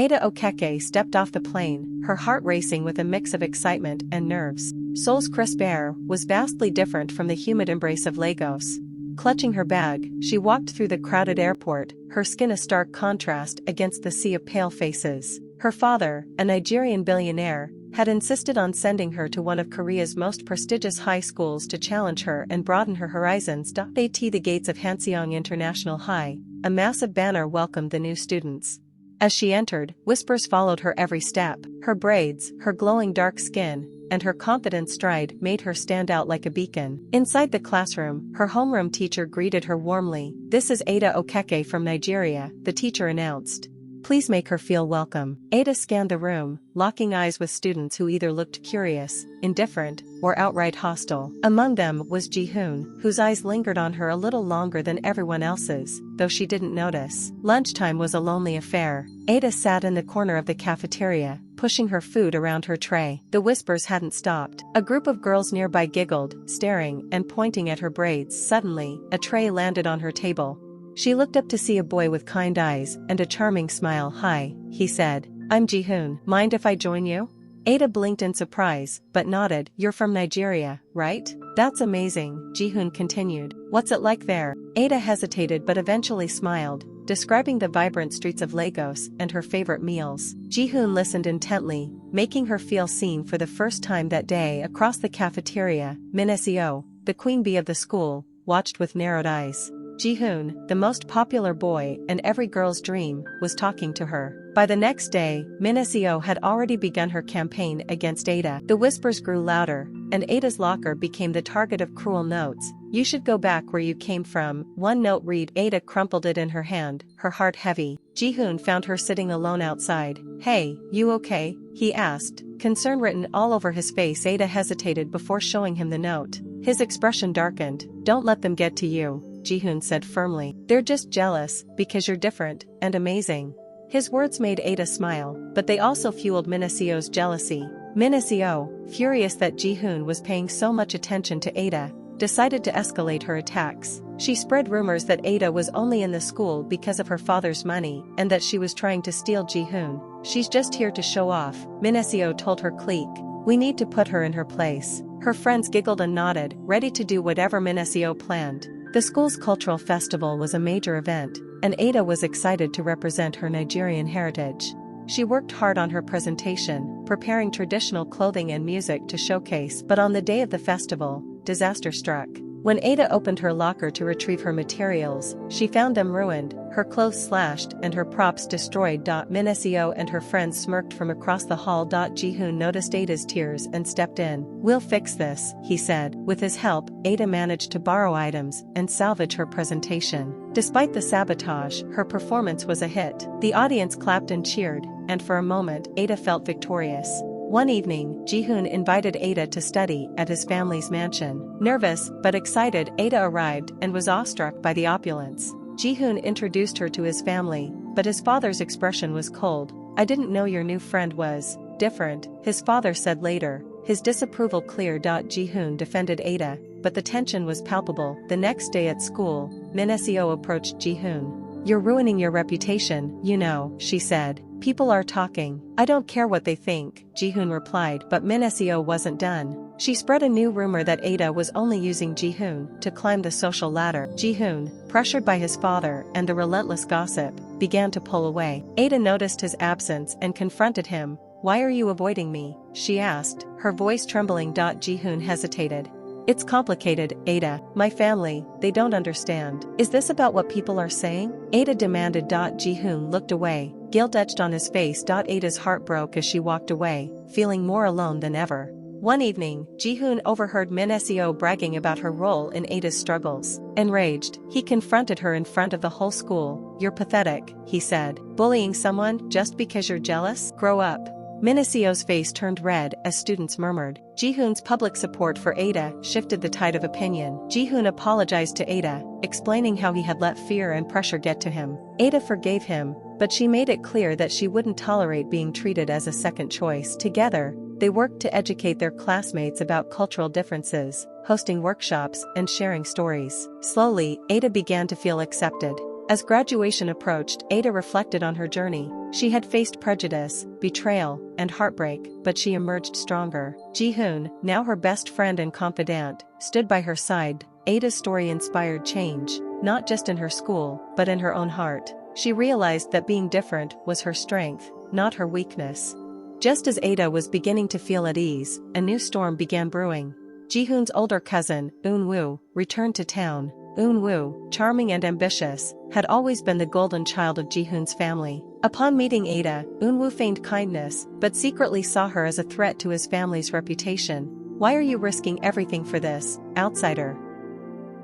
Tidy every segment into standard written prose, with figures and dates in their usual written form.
Ada Okeke stepped off the plane, her heart racing with a mix of excitement and nerves. Seoul's crisp air was vastly different from the humid embrace of Lagos. Clutching her bag, she walked through the crowded airport, her skin a stark contrast against the sea of pale faces. Her father, a Nigerian billionaire, had insisted on sending her to one of Korea's most prestigious high schools to challenge her and broaden her horizons. At the gates of Hanseong International High, a massive banner welcomed the new students. As she entered, whispers followed her every step. Her braids, her glowing dark skin, and her confident stride made her stand out like a beacon. Inside the classroom, her homeroom teacher greeted her warmly. "This is Ada Okeke from Nigeria," the teacher announced. "Please make her feel welcome." Ada scanned the room, locking eyes with students who either looked curious, indifferent, or outright hostile. Among them was Ji-hoon, whose eyes lingered on her a little longer than everyone else's, though she didn't notice. Lunchtime was a lonely affair. Ada sat in the corner of the cafeteria, pushing her food around her tray. The whispers hadn't stopped. A group of girls nearby giggled, staring and pointing at her braids. Suddenly, a tray landed on her table. She looked up to see a boy with kind eyes and a charming smile. "Hi," he said. "I'm Ji-hoon. Mind if I join you?" Ada blinked in surprise, but nodded. "You're from Nigeria, right?" "That's amazing," Ji-hoon continued. "What's it like there?" Ada hesitated but eventually smiled, describing the vibrant streets of Lagos and her favorite meals. Ji-hoon listened intently, making her feel seen for the first time that day. Across the cafeteria, Minesio, the queen bee of the school, watched with narrowed eyes. Ji-hoon, the most popular boy and every girl's dream, was talking to her. By the next day, Minesio had already begun her campaign against Ada. The whispers grew louder, and Ada's locker became the target of cruel notes. "You should go back where you came from," one note read. Ada crumpled it in her hand, her heart heavy. Ji-hoon found her sitting alone outside. "Hey, you okay?" he asked, concern written all over his face. Ada hesitated before showing him the note. His expression darkened. "Don't let them get to you," Ji-hoon said firmly. "They're just jealous, because you're different and amazing." His words made Ada smile, but they also fueled Minesio's jealousy. Minesio, furious that Ji-hoon was paying so much attention to Ada, decided to escalate her attacks. She spread rumors that Ada was only in the school because of her father's money and that she was trying to steal Ji-hoon. "She's just here to show off," Minesio told her clique. "We need to put her in her place." Her friends giggled and nodded, ready to do whatever Minesio planned. The school's cultural festival was a major event, and Ada was excited to represent her Nigerian heritage. She worked hard on her presentation, preparing traditional clothing and music to showcase. But on the day of the festival, disaster struck. When Ada opened her locker to retrieve her materials, she found them ruined, her clothes slashed and her props destroyed. Minesio and her friends smirked from across the hall. Ji-hoon noticed Ada's tears and stepped in. "We'll fix this," he said. With his help, Ada managed to borrow items and salvage her presentation. Despite the sabotage, her performance was a hit. The audience clapped and cheered, and for a moment, Ada felt victorious. One evening, Ji-hoon invited Ada to study at his family's mansion. Nervous but excited, Ada arrived and was awestruck by the opulence. Ji-hoon introduced her to his family, but his father's expression was cold. "I didn't know your new friend was different," his father said later, his disapproval clear. Ji-hoon defended Ada, but the tension was palpable. The next day at school, Minesio approached Ji-hoon. "You're ruining your reputation, you know," she said. "People are talking." "I don't care what they think," Ji-hoon replied. But Minesio wasn't done. She spread a new rumor that Ada was only using Ji-hoon to climb the social ladder. Ji-hoon, pressured by his father and the relentless gossip, began to pull away. Ada noticed his absence and confronted him. "Why are you avoiding me?" she asked, her voice trembling. Ji-hoon hesitated. "It's complicated, Ada. My family, they don't understand." "Is this about what people are saying?" Ada demanded. Ji-hoon looked away, guilt etched on his face. Ada's heart broke as she walked away, feeling more alone than ever. One evening, Ji-hoon overheard Minesio bragging about her role in Ada's struggles. Enraged, he confronted her in front of the whole school. "You're pathetic," he said. "Bullying someone just because you're jealous? Grow up." Minesio's face turned red as students murmured. Ji-hoon's public support for Ada shifted the tide of opinion. Ji-hoon apologized to Ada, explaining how he had let fear and pressure get to him. Ada forgave him, but she made it clear that she wouldn't tolerate being treated as a second choice. Together, they worked to educate their classmates about cultural differences, hosting workshops and sharing stories. Slowly, Ada began to feel accepted. As graduation approached, Ada reflected on her journey. She had faced prejudice, betrayal, and heartbreak, but she emerged stronger. Ji-hoon, now her best friend and confidant, stood by her side. Ada's story inspired change, not just in her school, but in her own heart. She realized that being different was her strength, not her weakness. Just as Ada was beginning to feel at ease, a new storm began brewing. Ji-hoon's older cousin, Eun-woo, returned to town. Eun-woo, charming and ambitious, had always been the golden child of Ji-hoon's family. Upon meeting Ada, Eun-woo feigned kindness, but secretly saw her as a threat to his family's reputation. "Why are you risking everything for this, outsider?"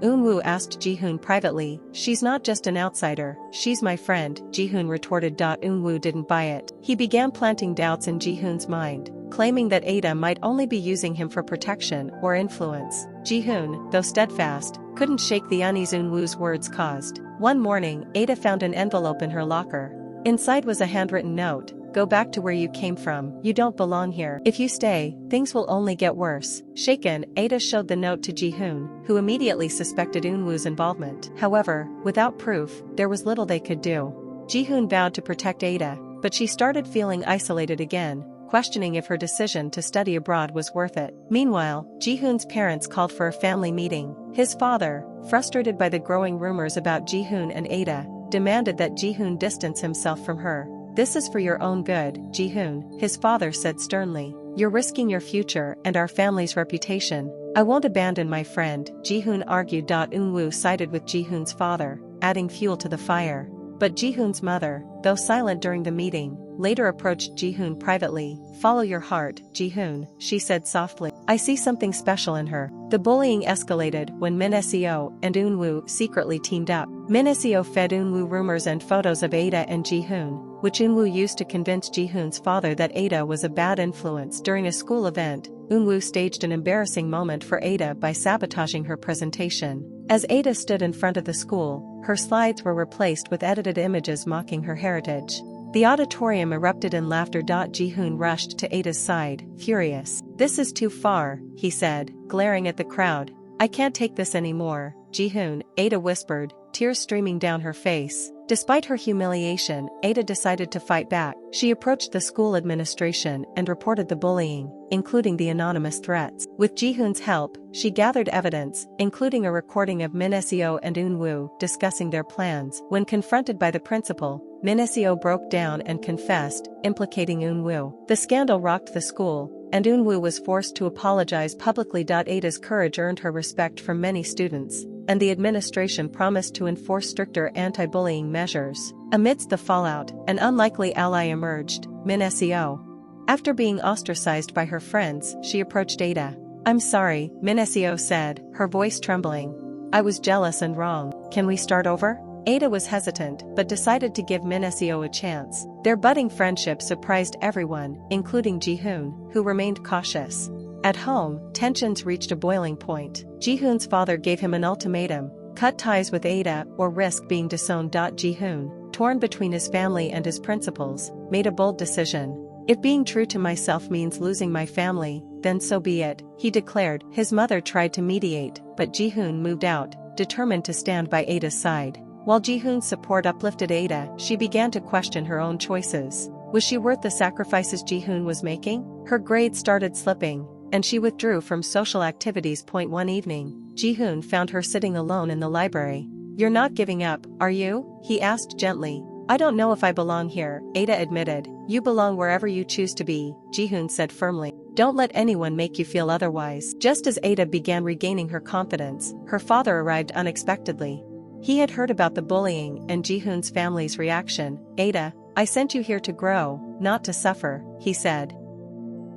Eun-woo asked Ji-hoon privately. "She's not just an outsider, she's my friend," Ji-hoon retorted. Eun-woo didn't buy it. He began planting doubts in Ji-hoon's mind, claiming that Ada might only be using him for protection or influence. Ji-hoon, though steadfast, couldn't shake the unease Eun-woo's words caused. One morning, Ada found an envelope in her locker. Inside was a handwritten note. "Go back to where you came from. You don't belong here. If you stay, things will only get worse." Shaken, Ada showed the note to Ji-hoon, who immediately suspected Eun-woo's involvement. However, without proof, there was little they could do. Ji-hoon vowed to protect Ada, but she started feeling isolated again, questioning if her decision to study abroad was worth it. Meanwhile, Ji-hoon's parents called for a family meeting. His father, frustrated by the growing rumors about Ji-hoon and Ada, demanded that Ji-hoon distance himself from her. "This is for your own good, Ji-hoon," his father said sternly. "You're risking your future and our family's reputation." "I won't abandon my friend," Ji-hoon argued. Eun-woo sided with Ji-hoon's father, adding fuel to the fire. But Ji-hoon's mother, though silent during the meeting, later approached Ji-hoon privately. "Follow your heart, Ji-hoon," she said softly. "I see something special in her." The bullying escalated when Min-seo and Eun-woo secretly teamed up. Min-seo fed Eun-woo rumors and photos of Ada and Ji-hoon, which Eun-woo used to convince Ji-hoon's father that Ada was a bad influence. During a school event, Eun-woo staged an embarrassing moment for Ada by sabotaging her presentation. As Ada stood in front of the school, her slides were replaced with edited images mocking her heritage. The auditorium erupted in laughter. Ji-hoon rushed to Ada's side, furious. "This is too far," he said, glaring at the crowd. "I can't take this anymore." "Ji-hoon," Ada whispered, tears streaming down her face. Despite her humiliation, Ada decided to fight back. She approached the school administration and reported the bullying, including the anonymous threats. With Ji-hoon's help, she gathered evidence, including a recording of Min-seo and Eun-woo discussing their plans. When confronted by the principal, Min-seo broke down and confessed, implicating Eun-woo. The scandal rocked the school, and Eun-woo was forced to apologize publicly. Ada's courage earned her respect from many students, and the administration promised to enforce stricter anti-bullying measures. Amidst the fallout, an unlikely ally emerged, Min-seo. After being ostracized by her friends, she approached Ada. "I'm sorry," Min-seo said, her voice trembling. "I was jealous and wrong. Can we start over?" Ada was hesitant, but decided to give Min-seo a chance. Their budding friendship surprised everyone, including Ji-hoon, who remained cautious. At home, tensions reached a boiling point. Ji-hoon's father gave him an ultimatum: cut ties with Ada or risk being disowned. Ji-hoon, torn between his family and his principles, made a bold decision. "If being true to myself means losing my family, then so be it," he declared. His mother tried to mediate, but Ji-hoon moved out, determined to stand by Ada's side. While Ji-hoon's support uplifted Ada, she began to question her own choices. Was she worth the sacrifices Ji-hoon was making? Her grades started slipping, and she withdrew from social activities. One evening, Ji-hoon found her sitting alone in the library. "You're not giving up, are you?" he asked gently. "I don't know if I belong here," Ada admitted. "You belong wherever you choose to be," Ji-hoon said firmly. "Don't let anyone make you feel otherwise." Just as Ada began regaining her confidence, her father arrived unexpectedly. He had heard about the bullying and Ji-hoon's family's reaction. "Ada, I sent you here to grow, not to suffer," he said.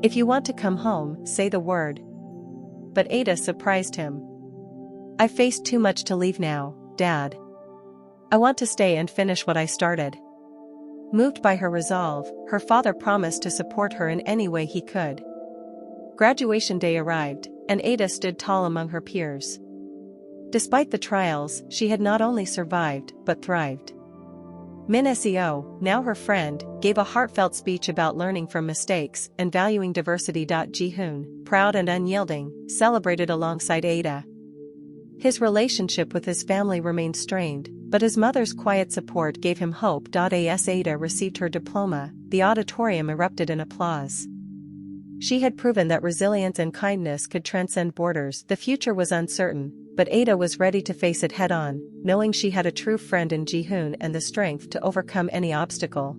"If you want to come home, say the word." But Ada surprised him. "I faced too much to leave now, Dad. I want to stay and finish what I started." Moved by her resolve, her father promised to support her in any way he could. Graduation day arrived, and Ada stood tall among her peers. Despite the trials, she had not only survived, but thrived. Min-seo, now her friend, gave a heartfelt speech about learning from mistakes and valuing diversity. Ji-hoon, proud and unyielding, celebrated alongside Ada. His relationship with his family remained strained, But his mother's quiet support gave him hope. As Ada received her diploma, the auditorium erupted in applause. She had proven that resilience and kindness could transcend borders. The future was uncertain, but Ada was ready to face it head-on, knowing she had a true friend in Jihoon and the strength to overcome any obstacle.